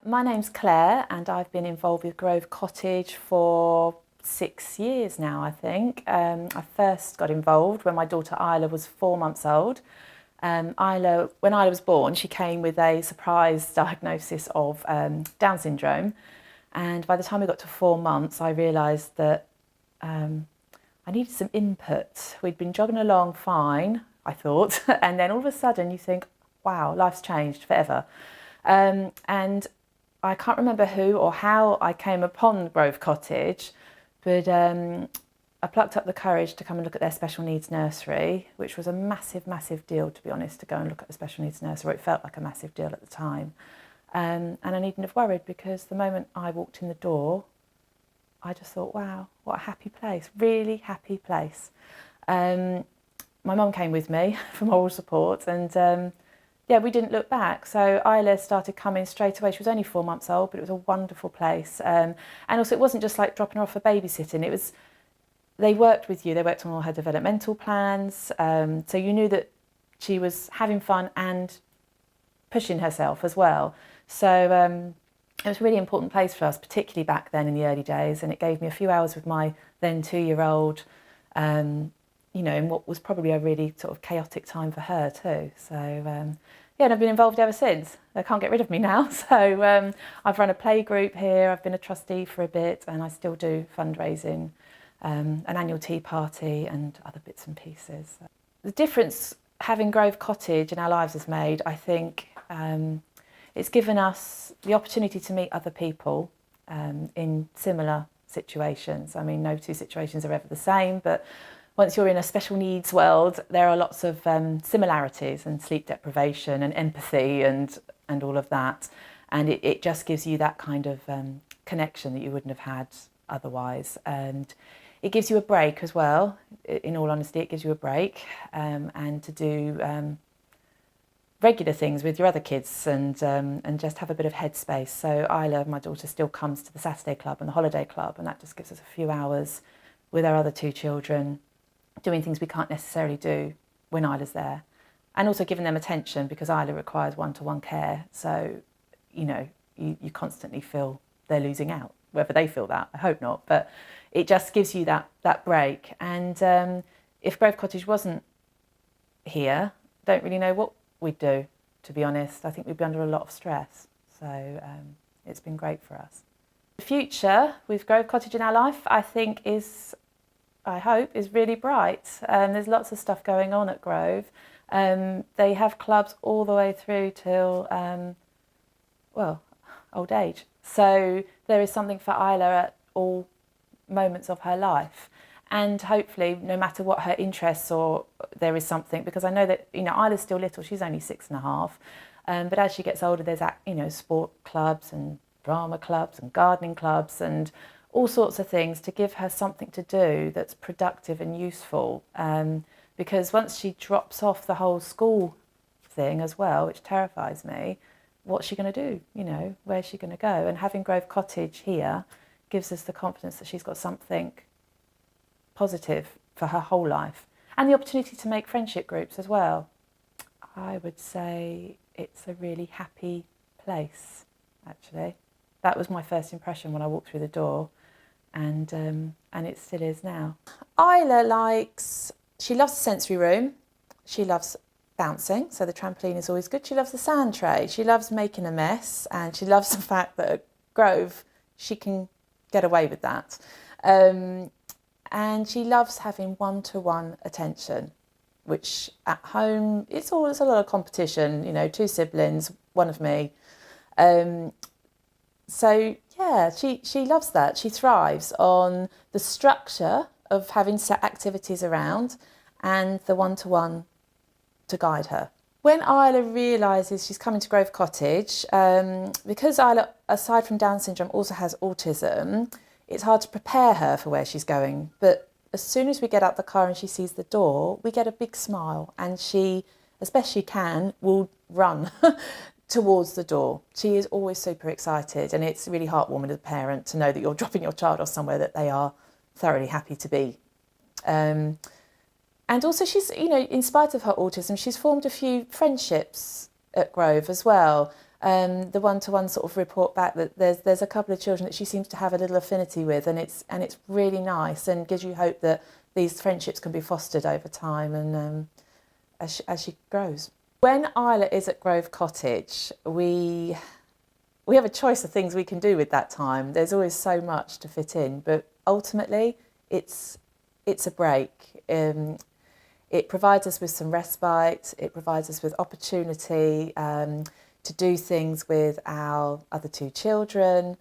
My name's Claire and I've been involved with Grove Cottage for 6 years now, I think. I first got involved when my daughter Isla was 4 months old. When Isla was born, she came with a surprise diagnosis of Down syndrome. And by the time we got to 4 months, I realised that I needed some input. We'd been jogging along fine, I thought, and then all of a sudden you think, wow, life's changed forever. And I can't remember who or how I came upon Grove Cottage, but I plucked up the courage to come and look at their special needs nursery, which was a massive, massive deal, to be honest, to go and look at the special needs nursery. It felt like a massive deal at the time. And I needn't have worried because the moment I walked in the door, I just thought, wow, what a happy place, really happy place. My mum came with me for moral support and yeah, we didn't look back. So Isla started coming straight away. She was only 4 months old, but it was a wonderful place. And also it wasn't just like dropping her off for babysitting. It was, they worked with you. They worked on all her developmental plans. So you knew that she was having fun and pushing herself as well. So it was a really important place for us, particularly back then in the early days. And it gave me a few hours with my then 2-year-old, you know, in what was probably a really sort of chaotic time for her too. So yeah, and I've been involved ever since. They can't get rid of me now. So I've run a play group here. I've been a trustee for a bit and I still do fundraising, an annual tea party and other bits and pieces. The difference having Grove Cottage in our lives has made, I think, it's given us the opportunity to meet other people in similar situations. I mean, no two situations are ever the same, but once you're in a special needs world, there are lots of similarities and sleep deprivation and empathy and all of that. And it just gives you that kind of connection that you wouldn't have had otherwise. And it gives you a break as well. In all honesty, it gives you a break and to do regular things with your other kids and just have a bit of headspace. So Isla, my daughter, still comes to the Saturday club and the holiday club, and that just gives us a few hours with our other 2 children, doing things we can't necessarily do when Isla's there. And also giving them attention because Isla requires one-to-one care. So, you know, you constantly feel they're losing out, whether they feel that, I hope not. But it just gives you that break. And if Grove Cottage wasn't here, I don't really know what we'd do, to be honest. I think we'd be under a lot of stress. So it's been great for us. The future with Grove Cottage in our life, I think I hope, is really bright. There's lots of stuff going on at Grove. They have clubs all the way through till, well, old age. So there is something for Isla at all moments of her life. And hopefully, no matter what her interests, or there is something, because I know that, you know, Isla's still little, she's only 6.5. But as she gets older, there's, you know, sport clubs and drama clubs and gardening clubs and all sorts of things to give her something to do that's productive and useful. Because once she drops off the whole school thing as well, which terrifies me, what's she going to do? You know, where's she going to go? And having Grove Cottage here gives us the confidence that she's got something positive for her whole life. And the opportunity to make friendship groups as well. I would say it's a really happy place, actually. That was my first impression when I walked through the door. And it still is now. Isla she loves the sensory room, she loves bouncing, so the trampoline is always good. She loves the sand tray, she loves making a mess, and she loves the fact that at Grove she can get away with that. And she loves having one-to-one attention, which at home, it's a lot of competition, you know, 2 siblings, 1 of me. So yeah, she loves that. She thrives on the structure of having set activities around and the one-to-one to guide her. When Isla realises she's coming to Grove Cottage, because Isla, aside from Down syndrome, also has autism, it's hard to prepare her for where she's going. But as soon as we get out the car and she sees the door, we get a big smile, and she, as best she can, will run towards the door. She is always super excited, and it's really heartwarming as a parent to know that you're dropping your child off somewhere that they are thoroughly happy to be. And also she's, you know, in spite of her autism, she's formed a few friendships at Grove as well. the one-to-one sort of report back that there's a couple of children that she seems to have a little affinity with, and it's really nice and gives you hope that these friendships can be fostered over time and as she grows. When Isla is at Grove Cottage, we have a choice of things we can do with that time. There's always so much to fit in, but ultimately it's a break. It provides us with some respite, it provides us with opportunity to do things with our other two children,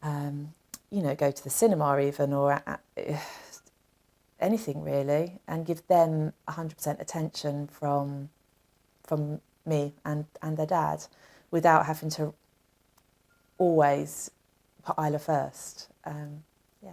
you know, go to the cinema even, or anything really, and give them 100% attention from me and their dad, without having to always put Isla first. Yeah.